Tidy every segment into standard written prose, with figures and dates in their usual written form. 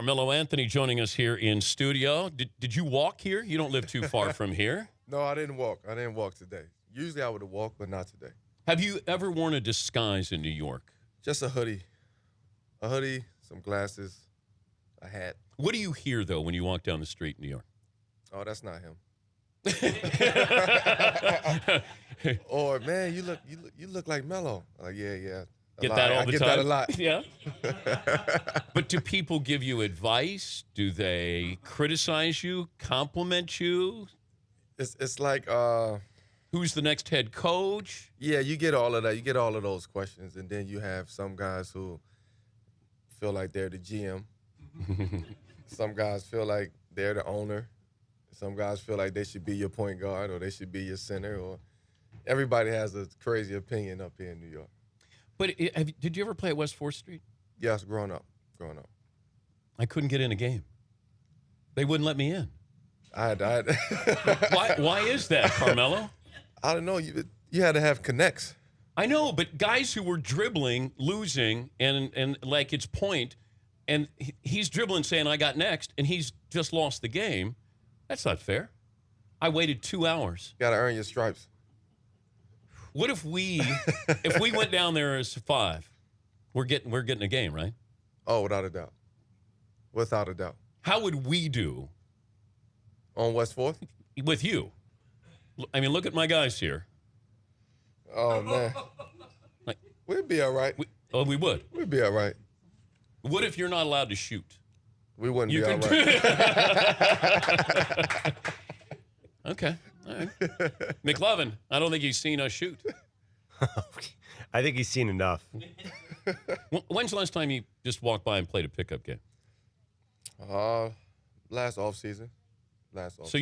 Carmelo Anthony joining us here in studio. Did you walk here? You don't live too far from here. No, I didn't walk. I didn't walk today. Usually I would have walked, but not today. Have you ever worn a disguise in New York? Just a hoodie. A hoodie, some glasses, a hat. What do you hear, though, when you walk down the street in New York? Oh, that's not him. Or, man, you look like Melo. Like, yeah. Get that all the time? I get that a lot. Yeah. But do people give you advice? Do they criticize you, compliment you? It's like Who's the next head coach? yeah, you get all of that. You get all of those questions, and then you have some guys who feel like they're the GM. Some guys feel like they're the owner. Some guys feel like they should be your point guard or they should be your center. Or everybody has a crazy opinion up here in New York. But did you ever play at West 4th Street? Yes, growing up. I couldn't get in a game. They wouldn't let me in. I had Why is that, Carmelo? I don't know. You had to have connects. I know, but guys who were dribbling, losing, and like it's point, and he's dribbling saying, I got next, and he's just lost the game. That's not fair. I waited 2 hours. You got to earn your stripes. What if we went down there as 5? We're getting a game, right? Oh, without a doubt. Without a doubt. How would we do On West 4th? with you? I mean, look at my guys here. Oh, man. Like, We'd be all right. we would. We'd be all right. What if you're not allowed to shoot? We wouldn't You be all can right. Okay. All right. McLovin, I don't think he's seen us shoot. I think he's seen enough. When's the last time you just walked by and played a pickup game? Last off season. So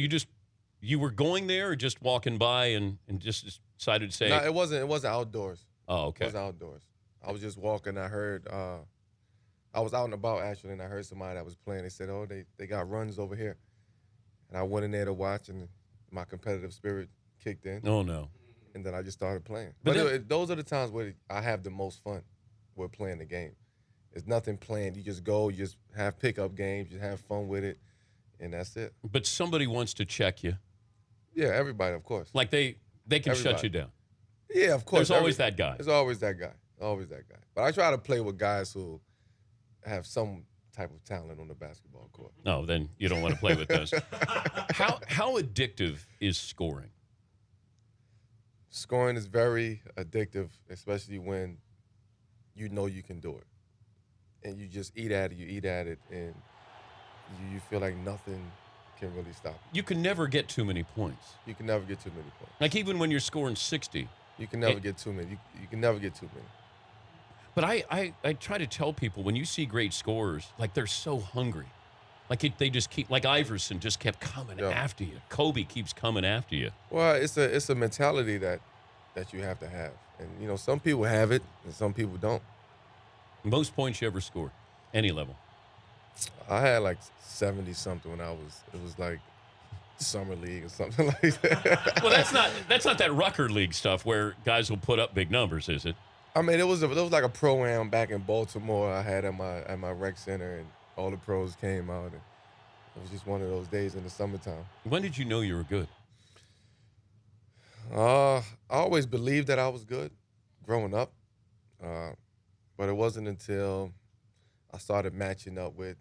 you were going there or just walking by and just decided to say? No, it wasn't outdoors. Oh, okay. It was outdoors. I was just walking. I heard, I was out and about actually, and I heard somebody that was playing. They said, oh, they got runs over here. And I went in there to watch, and my competitive spirit kicked in. Oh, no. And then I just started playing. But those are the times where I have the most fun with playing the game. There's nothing planned. You just go, you just have pickup games, you have fun with it, and that's it. But somebody wants to check you. Yeah, everybody, of course. Like they can shut you down. Yeah, of course. There's always that guy. There's always that guy. Always that guy. But I try to play with guys who have some type of talent on the basketball court. No, then you don't want to play with those. How addictive is scoring? Scoring is very addictive, especially when you know you can do it. And you just eat at it, and you feel like nothing can really stop you. You can never get too many points. You can never get too many points. Like even when you're scoring 60. You can never get too many. You can never get too many. But I try to tell people when you see great scorers, like they're so hungry. Like they just keep, like Iverson just kept coming after you. Kobe keeps coming after you. Well, it's a mentality that you have to have. And, some people have it and some people don't. Most points you ever scored, any level? I had like 70-something when it was like summer league or something like that. Well, that's not that Rucker League stuff where guys will put up big numbers, is it? I mean, it was like a pro-am back in Baltimore I had at my rec center, and all the pros came out, and it was just one of those days in the summertime. When did you know you were good? I always believed that I was good growing up, but it wasn't until I started matching up with,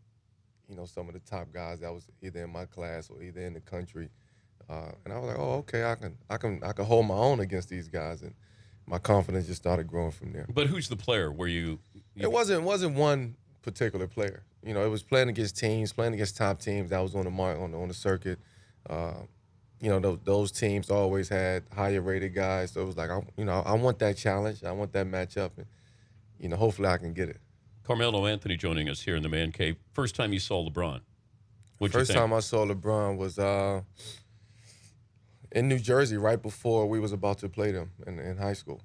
some of the top guys that was either in my class or either in the country, and I was like, oh, okay, I can hold my own against these guys, and my confidence just started growing from there. But who's the player where you It wasn't one particular player. It was playing against teams, playing against top teams that was on the mark on the circuit. Those teams always had higher rated guys, so it was like I want that challenge, I want that matchup, and hopefully I can get it. Carmelo Anthony joining us here in the Man Cave. First time you saw LeBron. What'd you First think? time I saw LeBron was in New Jersey right before we was about to play them in high school.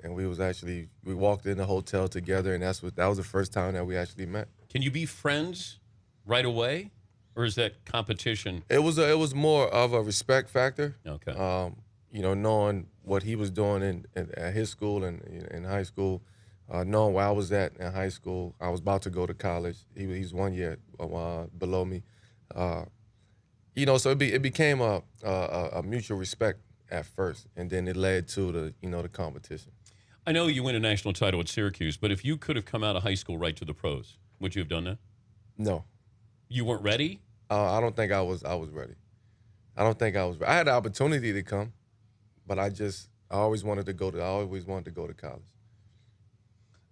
And we walked in the hotel together, and that was the first time that we actually met. Can you be friends right away, or is that competition? It was more of a respect factor. Okay. Knowing what he was doing at his school and in high school, knowing where I was at in high school. I was about to go to college. He's 1 year below me. So it became a mutual respect at first, and then it led to the competition. I know you win a national title at Syracuse, but if you could have come out of high school right to the pros, would you have done that? No, You weren't ready? I don't think I was ready. I don't think I was. I had the opportunity to come, but I always wanted to go to college.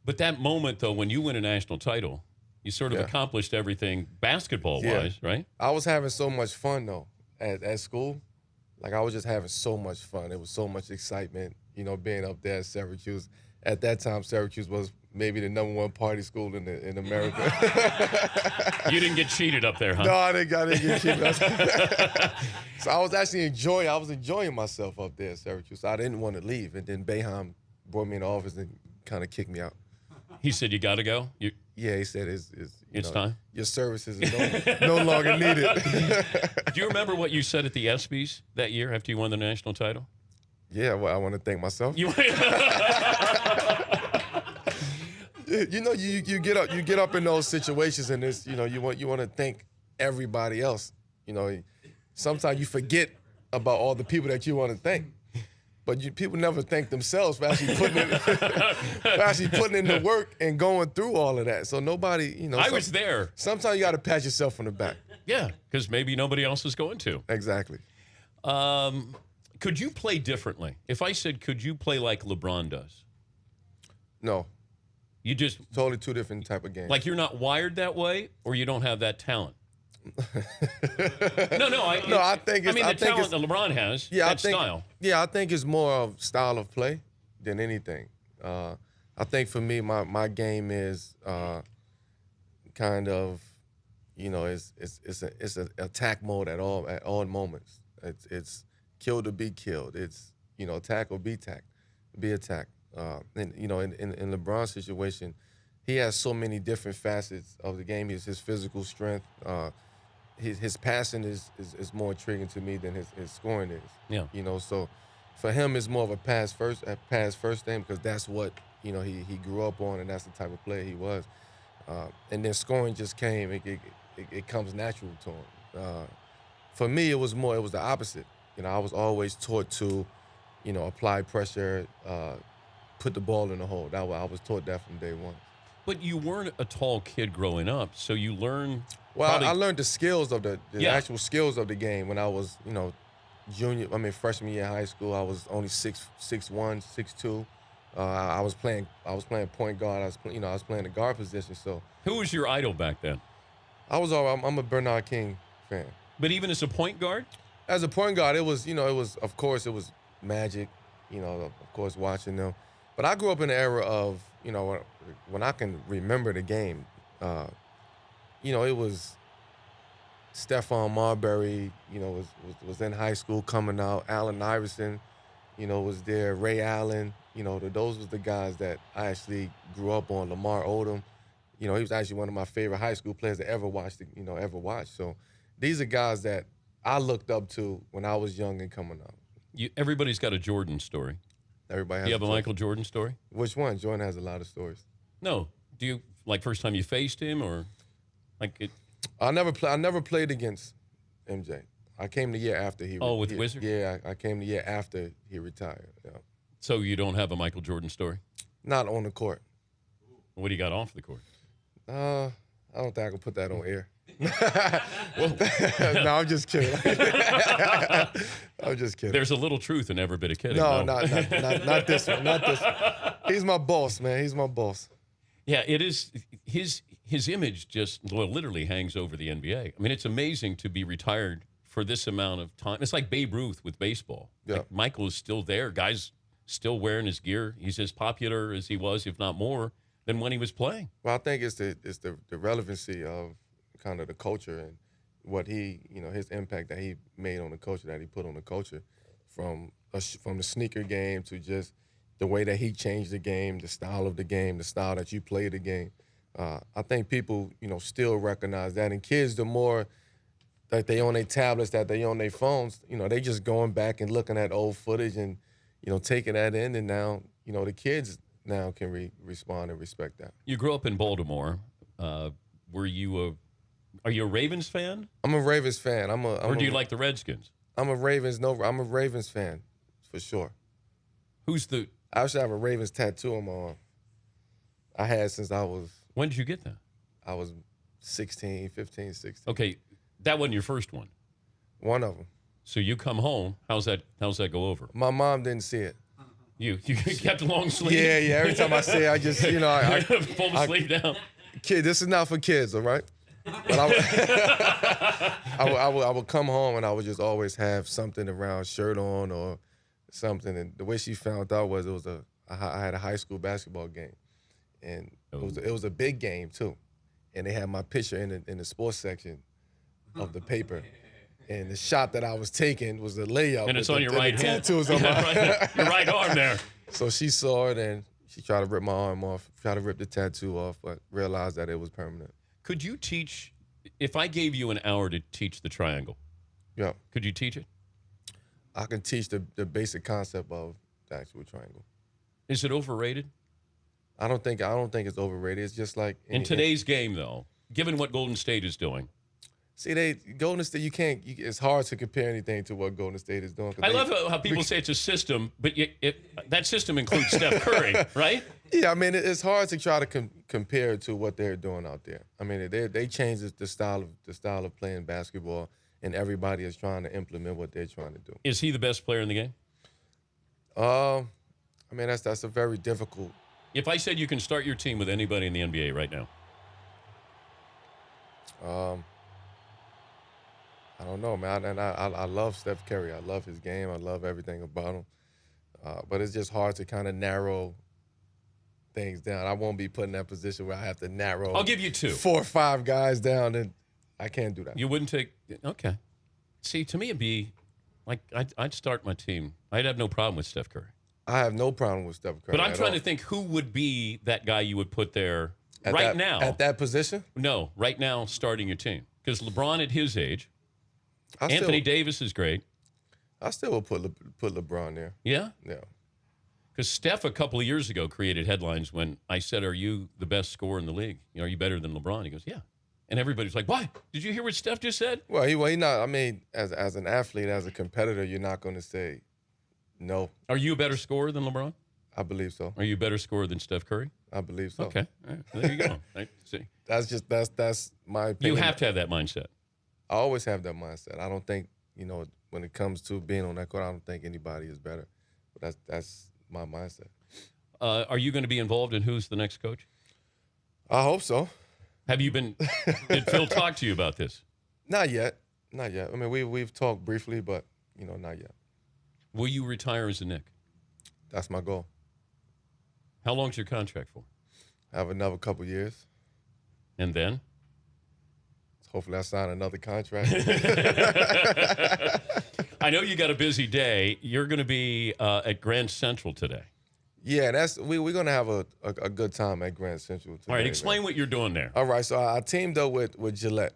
But that moment, though, when you win a national title, you sort of Yeah. accomplished everything basketball-wise, right? I was having so much fun though at school. Like I was just having so much fun. It was so much excitement, being up there at Syracuse. At that time, Syracuse was maybe the #1 party school in America. You didn't get cheated up there, huh? No, I didn't get cheated. So I was actually enjoying myself up there at Syracuse. So I didn't want to leave. And then Boeheim brought me in the office and kind of kicked me out. He said, you got to go? Yeah, he said It's time? Your services are no longer needed. Do you remember what you said at the ESPYs that year after you won the national title? Yeah, well, I want to thank myself. You get up in those situations, and it's you want to thank everybody else. Sometimes you forget about all the people that you want to thank, but people never thank themselves for actually putting in the work and going through all of that. So nobody, I was there. Sometimes you got to pat yourself on the back. Yeah, because maybe nobody else is going to. Exactly. Could you play differently? If I said, could you play like LeBron does? No. You just Totally two different type of games. like you're not wired that way, or you don't have that talent. No, I think the talent that LeBron has. Yeah, that style. Yeah, I think it's more of style of play than anything. I think for me, my game is kind of, it's an attack mode at all moments. It's kill to be killed. It's attack or be attacked. And in LeBron's situation, he has so many different facets of the game. His physical strength. His passing is more intriguing to me than his scoring is. Yeah. So for him, it's more of a pass first thing because that's what he grew up on, and that's the type of player he was. And then scoring just came. It comes natural to him. For me, it was the opposite. I was always taught to, apply pressure, put the ball in the hole. I was taught that from day one. But you weren't a tall kid growing up, so you learned. Well, I learned the skills of the Yeah. actual skills of the game when I was, freshman year in high school. I was only 6'1", 6'2". I was playing point guard. I was playing the guard position. So Who was your idol back then? I'm a Bernard King fan. But even as a point guard? As a point guard, it was Magic, of course, watching them. But I grew up in the era of, when I can remember the game, it was Stephon Marbury, was in high school coming out. Allen Iverson, was there. Ray Allen, those was the guys that I actually grew up on. Lamar Odom, he was actually one of my favorite high school players that ever watched. So these are guys that I looked up to when I was young and coming up. Everybody's got a Jordan story. Everybody has. Do you have a Michael Jordan story? Which one? Jordan has a lot of stories. No. Do you like first time you faced him or like it? I never played against MJ. I came the year after he. With Wizards? Yeah, I came the year after he retired. Yeah. So you don't have a Michael Jordan story? Not on the court. What do you got off the court? I don't think I can put that on air. No, I'm just kidding. I'm just kidding. There's a little truth in every bit of kidding. No, not this one. Not this one. He's my boss, man. He's my boss. Yeah, it is. His image just literally hangs over the NBA. I mean, it's amazing to be retired for this amount of time. It's like Babe Ruth with baseball. Yeah. Like Michael is still there. Guys still wearing his gear. He's as popular as he was, if not more, than when he was playing. Well, I think it's the relevancy of kind of the culture and what he, his impact that he made on the culture, that he put on the culture, from the sneaker game to just the way that he changed the game, the style of the game, the style that you play the game. I think people, still recognize that. And kids, the more that they on their tablets, that they on their phones, they just going back and looking at old footage and, taking that in. And now, the kids, now can respond and respect that. You grew up in Baltimore. Are you a Ravens fan? I'm a Ravens fan. Or do you like the Redskins? I'm a Ravens fan for sure. Who's the? I actually have a Ravens tattoo on my arm. I had since When did you get that? I was 15, 16. Okay, that wasn't your first one. One of them. So you come home. How's that go over? My mom didn't see it. You kept a long sleeve. Yeah. Every time I say it, I just I pull the sleeve down. Kid, this is not for kids, all right? But I would come home and I would just always have something around, shirt on or something. And the way she found out was I had a high school basketball game, and it was a big game too, and they had my picture in the sports section of the paper. And the shot that I was taking was a layup. And it's on your right hand. Tattoos on my your right arm there. So she saw it and she tried to rip my arm off, tried to rip the tattoo off, but realized that it was permanent. Could you teach, if I gave you an hour to teach the triangle, Yeah. could you teach it? I can teach the basic concept of the actual triangle. Is it overrated? I don't think it's overrated. It's just like In today's game, though, given what Golden State is doing. See, Golden State, it's hard to compare anything to what Golden State is doing. I love how people say it's a system, but that system includes Steph Curry, right? Yeah, I mean, it's hard to try to compare it to what they're doing out there. I mean, they changed the style of playing basketball, and everybody is trying to implement what they're trying to do. Is he the best player in the game? I mean, that's a very difficult. If I said you can start your team with anybody in the NBA right now. I don't know, man. And I love Steph Curry. I love his game. I love everything about him. But it's just hard to kind of narrow things down. I won't be put in that position where I have to narrow. I'll give you 2. 4 or 5 guys down, and I can't do that. You wouldn't take – okay. See, to me it'd be like I'd start my team. I'd have no problem with Steph Curry. I have no problem with Steph Curry. But I'm trying to think who would be that guy you would put there now. At that position? No, right now starting your team. Because LeBron at his age – Anthony Davis is great. I still would put LeBron there. Yeah? Yeah. Because Steph a couple of years ago created headlines when I said, are you the best scorer in the league? Are you better than LeBron? He goes, yeah. And everybody's like, why? Did you hear what Steph just said? Well, he not. I mean, as an athlete, as a competitor, you're not going to say no. Are you a better scorer than LeBron? I believe so. Are you a better scorer than Steph Curry? I believe so. Okay. All right. There you go. Right. See. That's my opinion. You have to have that mindset. I always have that mindset. I don't think, when it comes to being on that court, I don't think anybody is better. But that's my mindset. Are you going to be involved in who's the next coach? I hope so. Have you been? Did Phil talk to you about this? Not yet. I mean, we've talked briefly, but not yet. Will you retire as a Knick? That's my goal. How long's your contract for? I have another couple years. And then? Hopefully I sign another contract. I know you got a busy day. You're going to be at Grand Central today. Yeah, we're going to have a good time at Grand Central today. All right, explain what you're doing there. All right, so I teamed up with Gillette,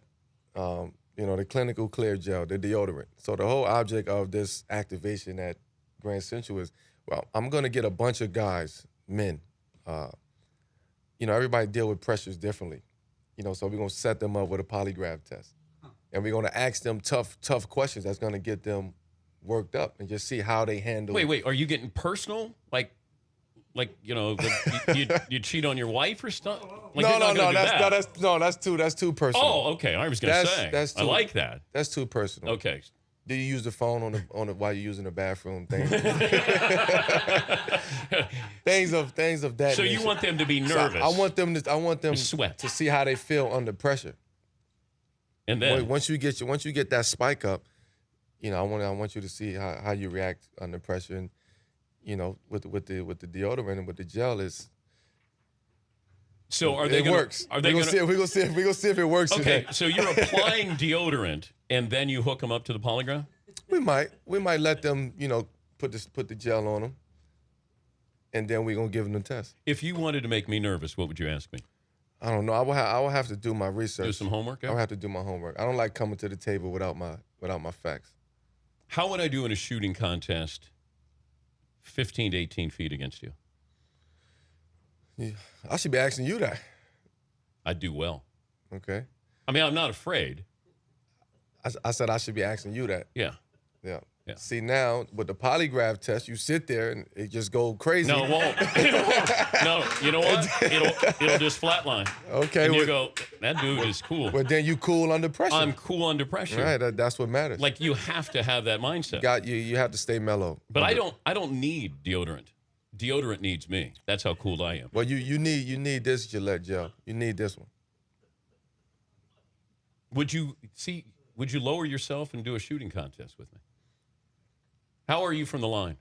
the clinical clear gel, the deodorant. So the whole object of this activation at Grand Central is, I'm going to get a bunch of guys, men. Everybody deal with pressures differently. So we're going to set them up with a polygraph test. And we're going to ask them tough questions that's going to get them worked up and just see how they handle it. Wait, are you getting personal? Like you cheat on your wife or stuff? Like, that's too personal. Oh, okay. I was going to say. I like that. That's too personal. Okay. Do you use the phone on the while you're using the bathroom? Things of that. So you want them to be nervous? So I want them to sweat to see how they feel under pressure. And then once you get that spike up, I want you to see how you react under pressure, and with the deodorant and with the gel is. So are it they works? Are they we're gonna see if it works. Okay, today. so you're applying deodorant and then you hook them up to the polygraph? We might let them put the gel on them, and then we're gonna give them the test. If you wanted to make me nervous, what would you ask me? I don't know. I will have to do my research. Do some homework? I will have to do my homework. I don't like coming to the table without my facts. How would I do in a shooting contest 15 to 18 feet against you? I should be asking you that. I do well. Okay. I mean, I'm not afraid. I said I should be asking you that. Yeah. Yeah. Yeah. See, now with the polygraph test, you sit there and it just go crazy. No, it won't. It won't. No, you know what? It'll just flatline. Okay. And you go, that dude is cool. But then you cool under pressure. I'm cool under pressure. Right. That's what matters. Like, you have to have that mindset. You have to stay mellow. But I don't need deodorant. Deodorant needs me. That's how cool I am. Well, you need this Gillette gel. You need this one. Would you lower yourself and do a shooting contest with me? How are you from the line?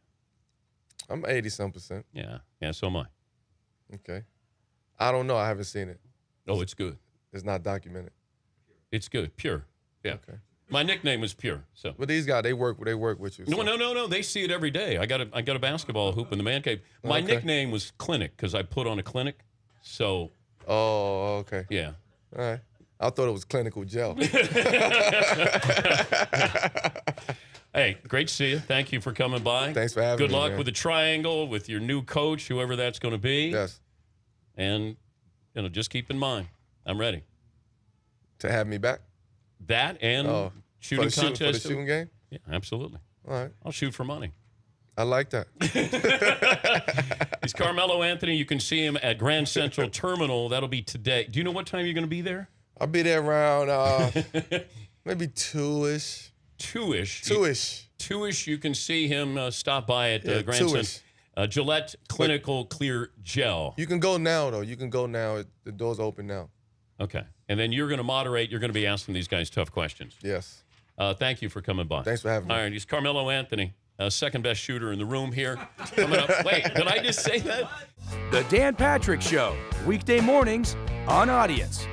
I'm 80-some%. Yeah, so am I. Okay. I don't know. I haven't seen it. Oh, it's good. It's not documented. It's good. Pure. Yeah. Okay. My nickname is Pure. So. But these guys, they work with you. So. No. They see it every day. I got a basketball hoop in the man cave. My nickname was Clinic because I put on a clinic. So. Oh, okay. Yeah. All right. I thought it was clinical gel. Hey, great to see you. Thank you for coming by. Thanks for having me. Good luck man. with the triangle, with your new coach, whoever that's going to be. Yes. And, just keep in mind, I'm ready. To have me back? That and shooting contest. For the shooting game? Yeah, absolutely. All right. I'll shoot for money. I like that. He's Carmelo Anthony. You can see him at Grand Central Terminal. That'll be today. Do you know what time you're going to be there? I'll be there around maybe 2-ish. 2-ish. 2-ish. 2-ish. You can see him stop by at Grand 2-ish. Central. Gillette Clinical Clear Gel. You can go now, though. You can go now. The door's open now. Okay. And then you're going to moderate. You're going to be asking these guys tough questions. Yes. Thank you for coming by. Thanks for having me. All right. He's Carmelo Anthony, second best shooter in the room here. Coming up. Wait, did I just say that? The Dan Patrick Show, weekday mornings on Audience.